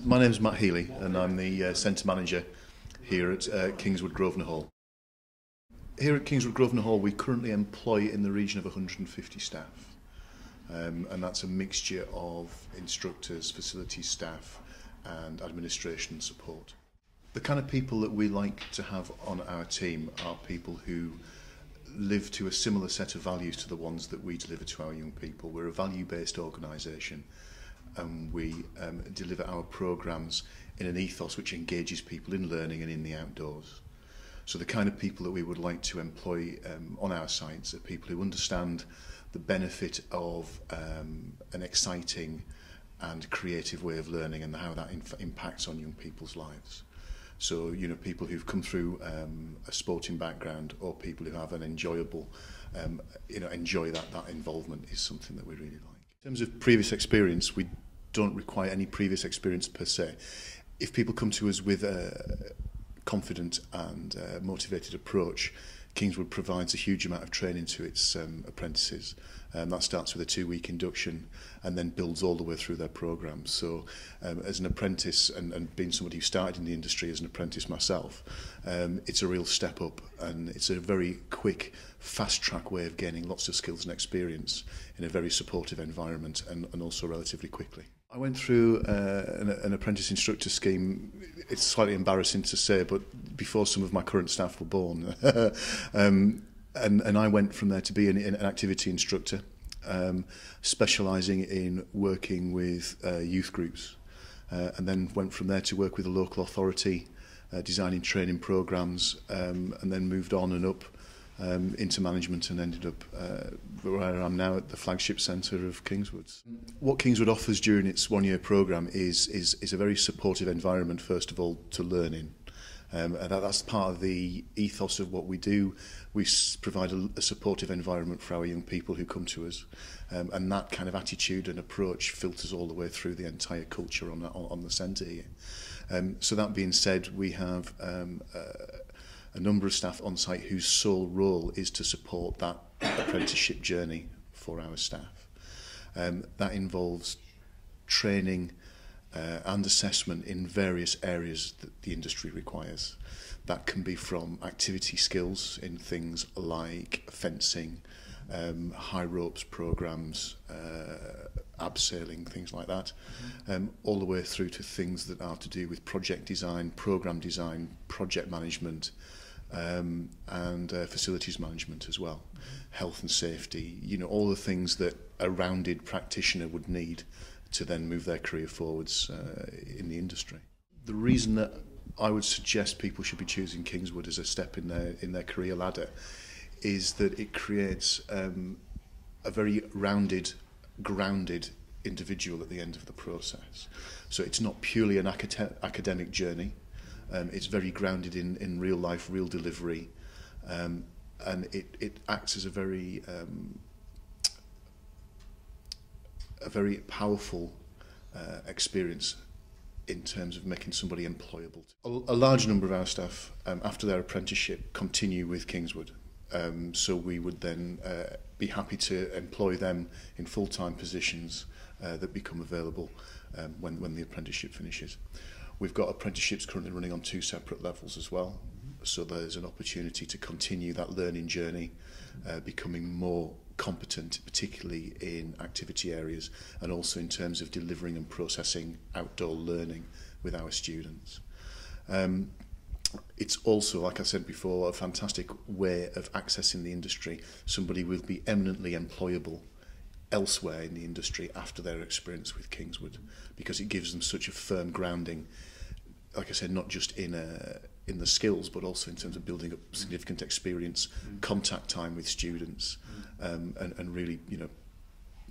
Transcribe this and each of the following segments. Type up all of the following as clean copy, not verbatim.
My name's Matt Healy and I'm the Centre Manager here at Kingswood Grovenor Hall. Here at Kingswood Grovenor Hall we currently employ in the region of 150 staff, and that's a mixture of instructors, facilities staff and administration support. The kind of people that we like to have on our team are people who live to a similar set of values to the ones that we deliver to our young people. We're a value-based organisation and we deliver our programmes in an ethos which engages people in learning and in the outdoors. So the kind of people that we would like to employ on our sites are people who understand the benefit of an exciting and creative way of learning and how that impacts on young people's lives. So, you know, people who've come through a sporting background or people who have an enjoyable, enjoy that involvement is something that we really like. In terms of previous experience, we don't require any previous experience per se. If people come to us with a confident and motivated approach, Kingswood provides a huge amount of training to its apprentices. That starts with a 2-week induction and then builds all the way through their programmes. So as an apprentice and being somebody who started in the industry as an apprentice myself, it's a real step up and it's a very quick, fast-track way of gaining lots of skills and experience in a very supportive environment and also relatively quickly. I went through an apprentice instructor scheme. It's slightly embarrassing to say, but before some of my current staff were born. And I went from there to be an activity instructor, specialising in working with youth groups, and then went from there to work with a local authority, designing training programmes, and then moved on and up into management and ended up where I am now at the flagship centre of Kingswood. What Kingswood offers during its 1-year programme is a very supportive environment, first of all, to learn in. That's part of the ethos of what we do. We provide a supportive environment for our young people who come to us, and that kind of attitude and approach filters all the way through the entire culture on the centre here. So that being said, we have a number of staff on site whose sole role is to support that apprenticeship journey for our staff. That involves training and assessment in various areas that the industry requires. That can be from activity skills in things like fencing, high ropes programs, abseiling, things like that, all the way through to things that are to do with project design, program design, project management, and facilities management as well, health and safety, you know, all the things that a rounded practitioner would need to then move their career forwards in the industry. The reason that I would suggest people should be choosing Kingswood as a step in their career ladder is that it creates a very rounded, grounded individual at the end of the process. So it's not purely an academic journey. It's very grounded in real life, real delivery, and it acts as a very powerful experience in terms of making somebody employable. A large number of our staff, after their apprenticeship, continue with Kingswood. So we would then be happy to employ them in full-time positions that become available when the apprenticeship finishes. We've got apprenticeships currently running on 2 separate levels as well. So there's an opportunity to continue that learning journey, becoming more competent, particularly in activity areas and also in terms of delivering and processing outdoor learning with our students. It's also, like I said before, a fantastic way of accessing the industry. Somebody will be eminently employable elsewhere in the industry after their experience with Kingswood, because it gives them such a firm grounding, like I said, not just in the skills, but also in terms of building up significant experience, contact time with students, and really, you know,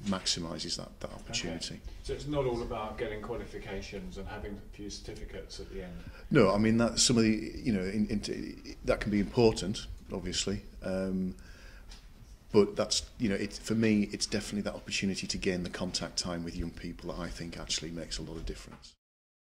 maximises that opportunity. Okay. So it's not all about getting qualifications and having a few certificates at the end. No, I mean that some of the, you know, that can be important, obviously, but that's, you know, for me, it's definitely that opportunity to gain the contact time with young people that I think actually makes a lot of difference.